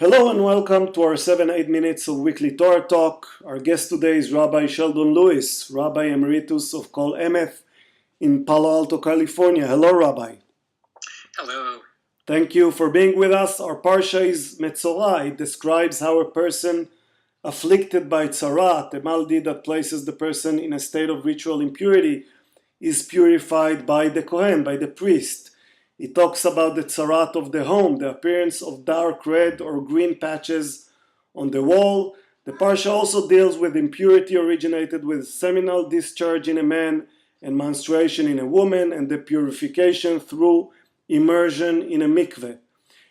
Hello and welcome to our 7-8 minutes of weekly Torah talk. Our guest today is Rabbi Sheldon Lewis, Rabbi Emeritus of Kol Emeth in Palo Alto, California. Hello, Rabbi. Hello. Thank you for being with us. Our Parsha is Metzora. It describes how a person afflicted by tzarat, a malady that places the person in a state of ritual impurity, is purified by the Kohen, by the priest. It talks about the tzarat of the home, the appearance of dark red or green patches on the wall. The Parsha also deals with impurity originated with seminal discharge in a man and menstruation in a woman, and the purification through immersion in a mikveh.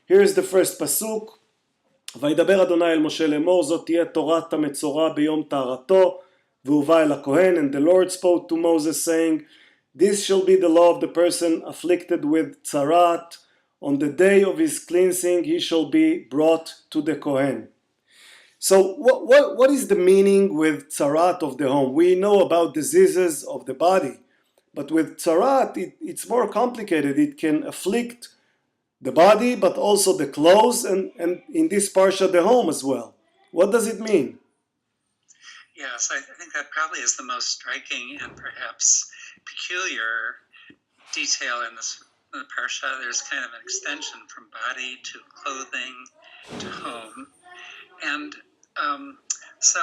Here's the first pasuk. וידבר אדוני אל משה לאמור, זאת תהיה תורת המצורע ביום טהרתו, והובא אל הכהן. And the Lord spoke to Moses, saying, this shall be the law of the person afflicted with tzarat. On the day of his cleansing, he shall be brought to the Kohen. So what is the meaning with tzarat of the home? We know about diseases of the body, but with tzarat, it's more complicated. It can afflict the body, but also the clothes, and in this parsha, the home as well. What does it mean? Yes, I think that probably is the most striking and perhaps peculiar detail in the Parsha. There's kind of an extension from body to clothing to home. And so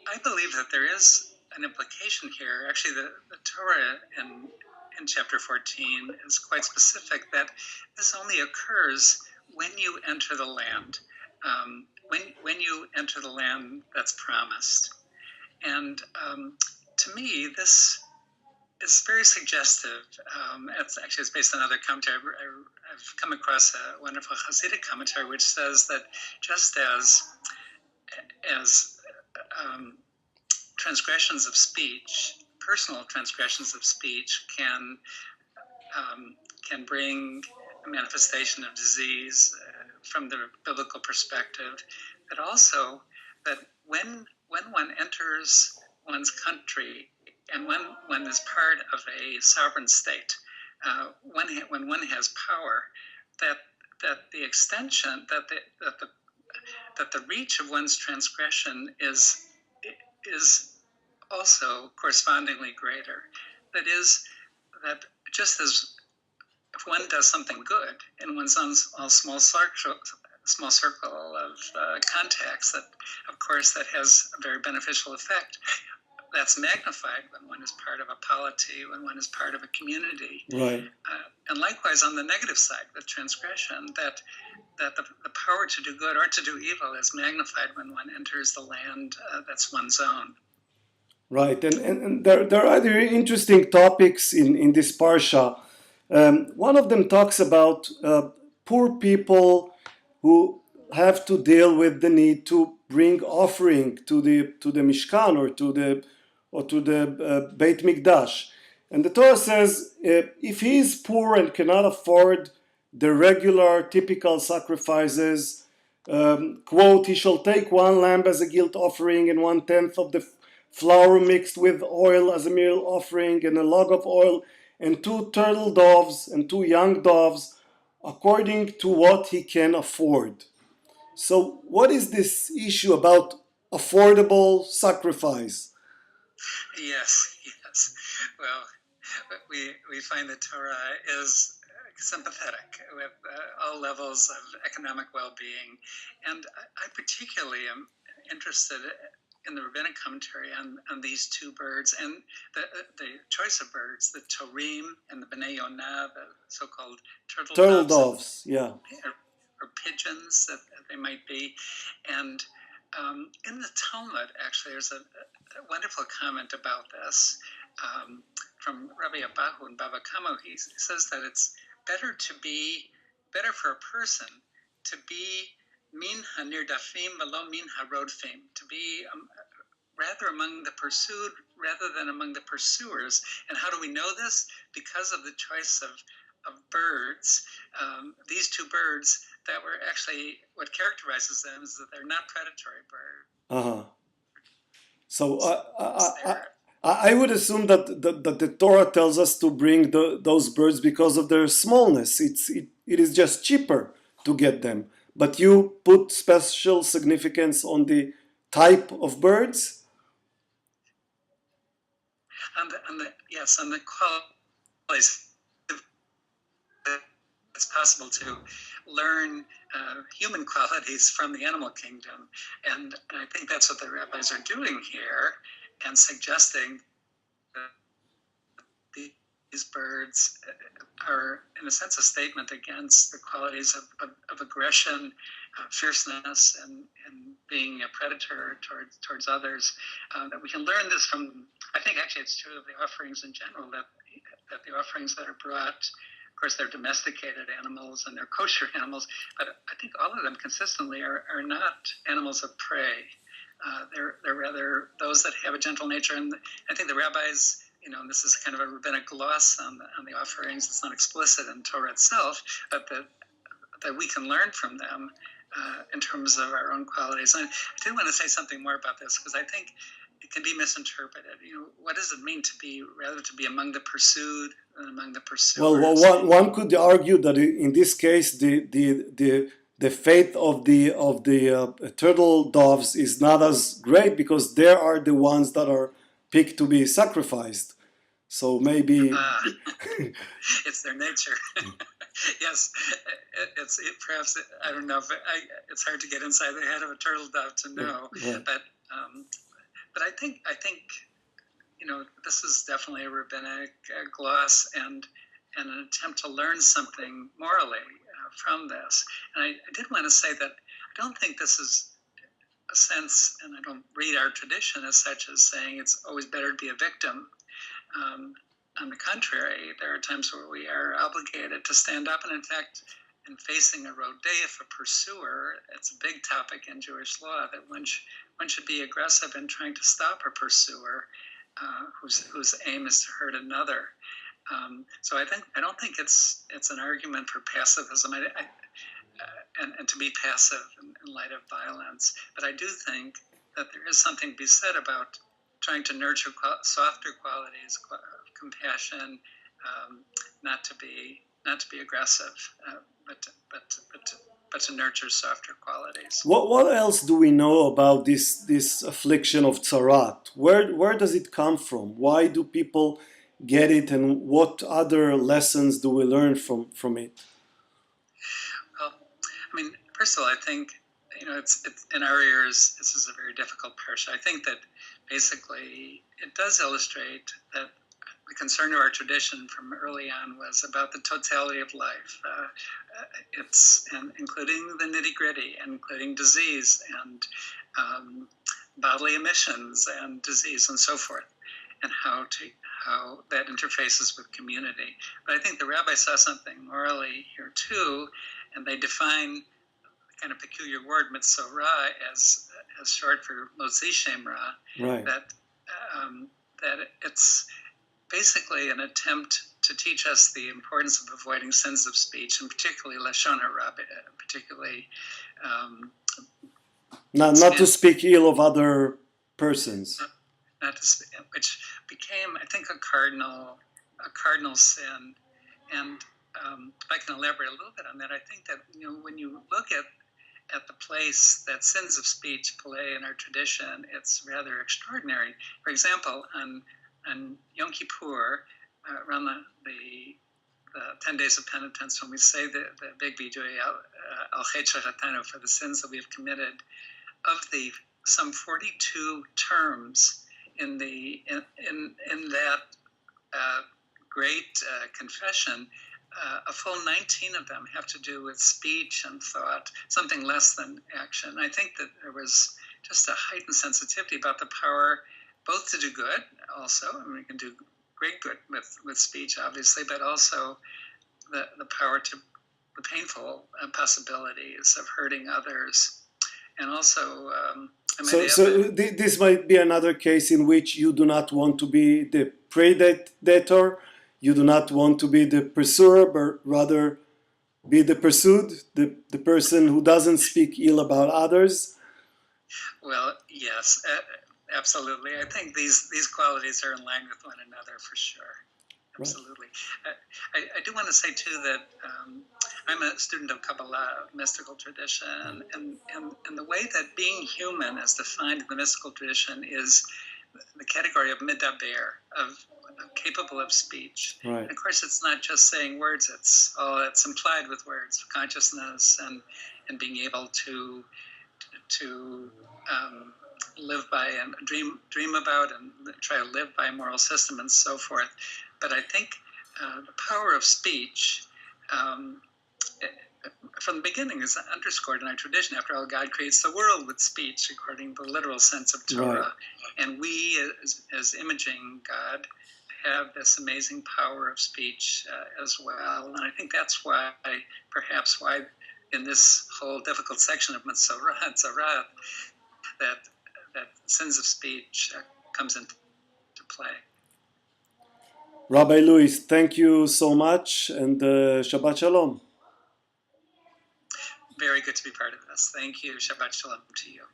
I believe that there is an implication here. Actually, the Torah in chapter 14 is quite specific that this only occurs when you enter the land. When you enter the land that's promised. And to me, this is very suggestive. It's based on another commentary. I've come across a wonderful Hasidic commentary which says that just as transgressions of speech, personal transgressions of speech can bring a manifestation of disease from the biblical perspective, but also that when one enters one's country and when one is part of a sovereign state, when one has power, that the extension, that the reach of one's transgression is also correspondingly greater. That is, that just as if one does something good in one's own small circle of contacts, that of course that has a very beneficial effect. That's magnified when one is part of a polity, when one is part of a community. Right. And likewise on the negative side with transgression, that the power to do good or to do evil is magnified when one enters the land that's one's own. Right, and there are other interesting topics in this parsha. One of them talks about poor people who have to deal with the need to bring offering to the Mishkan or to the Beit Mikdash. And the Torah says if he is poor and cannot afford the regular typical sacrifices, quote, he shall take one lamb as a guilt offering and 1/10 of the flour mixed with oil as a meal offering, and a log of oil, and 2 turtle doves and 2 young doves, according to what he can afford. So what is this issue about affordable sacrifice? Yes. Well, we find that Torah is sympathetic with all levels of economic well-being. And I particularly am interested in the rabbinic commentary on these 2 birds and the choice of birds, the Torim and the Bnei Yonah, the so-called turtle doves, yeah, or pigeons that they might be. And in the Talmud, actually, there's a wonderful comment about this from Rabbi Abahu and Bava Kamo. He says that it's better for a person to be min hanirdafim v'lo min harodfim, to be rather among the pursued rather than among the pursuers. And how do we know this? Because of the choice of birds. These 2 birds that were actually, what characterizes them is that they're not predatory birds. So I would assume that the Torah tells us to bring those birds because of their smallness. It is just cheaper to get them. but you put special significance on the type of birds? On the qualities. It's possible to learn human qualities from the animal kingdom. And I think that's what the rabbis are doing here, and suggesting that these birds are, in a sense, a statement against the qualities of aggression, fierceness, and being a predator towards others. That we can learn this from, I think actually it's true of the offerings in general, that the offerings that are brought, of course, they're domesticated animals and they're kosher animals, but I think all of them consistently are not animals of prey. They're rather those that have a gentle nature. And I think the rabbis, and this is kind of a rabbinic gloss on the offerings. It's not explicit in Torah itself, but that we can learn from them in terms of our own qualities. And I do want to say something more about this, because I think it can be misinterpreted. What does it mean to be among the pursued and among the pursuers? Well, one could argue that in this case, the fate of the turtle doves is not as great, because they are the ones that are picked to be sacrificed. So maybe it's their nature. Yes, it's perhaps, I don't know, it's hard to get inside the head of a turtle dove to know, yeah. But I think this is definitely a rabbinic gloss and an attempt to learn something morally from this. And I did want to say that I don't think this is a sense, and I don't read our tradition as such as saying it's always better to be a victim. On the contrary, there are times where we are obligated to stand up, and in fact, in facing a rodeh, if a pursuer, it's a big topic in Jewish law that one should be aggressive in trying to stop a pursuer whose aim is to hurt another. So I don't think it's an argument for pacifism and to be passive in light of violence. But I do think that there is something to be said about trying to nurture softer qualities, compassion, not to be aggressive, but to nurture softer qualities. What else do we know about this affliction of tzarat? Where does it come from? Why do people get it, and what other lessons do we learn from it? Well, I mean, first of all, I think it's in our ears. This is a very difficult parsha. I think that basically it does illustrate that the concern of our tradition from early on was about the totality of life. And including the nitty-gritty, including disease and bodily emissions and disease and so forth, and how that interfaces with community. But I think the rabbi saw something morally here too, and they define the kind of peculiar word Metzora as short for Motzi Shem Ra. Right. That it's basically an attempt to teach us the importance of avoiding sins of speech, and particularly Lashon Hara, particularly not to speak ill of other persons. Not to speak, which became, I think, a cardinal sin. And if I can elaborate a little bit on that, I think that when you look at the place that sins of speech play in our tradition, it's rather extraordinary. For example, on Yom Kippur, around the 10 days of penitence, when we say the big vidui al chet shechatanu, for the sins that we have committed, of the some 42 terms in that great confession, a full 19 of them have to do with speech and thought, something less than action. I think that there was just a heightened sensitivity about the power both to do good, also, I mean, we can do great good with speech, obviously, but also the power to the painful possibilities of hurting others. And also... this might be another case in which you do not want to be the predator, you do not want to be the pursuer, but rather be the pursued, the person who doesn't speak ill about others. Well, yes, absolutely. I think these qualities are in line with one another for sure. Absolutely. Right. I do want to say too that I'm a student of Kabbalah, mystical tradition, and the way that being human is defined in the mystical tradition is the category of midaber, of capable of speech. Right. And of course, it's not just saying words; it's implied with words, consciousness, and being able to live by and dream about and try to live by a moral system and so forth. But I think the power of speech from the beginning is underscored in our tradition. After all, God creates the world with speech according to the literal sense of Torah. Right. And we, as imaging God, have this amazing power of speech as well. And I think that's why, perhaps why in this whole difficult section of Metzora, that sense of speech comes into play. Rabbi Lewis, thank you so much, and Shabbat Shalom. Very good to be part of this. Thank you. Shabbat Shalom to you.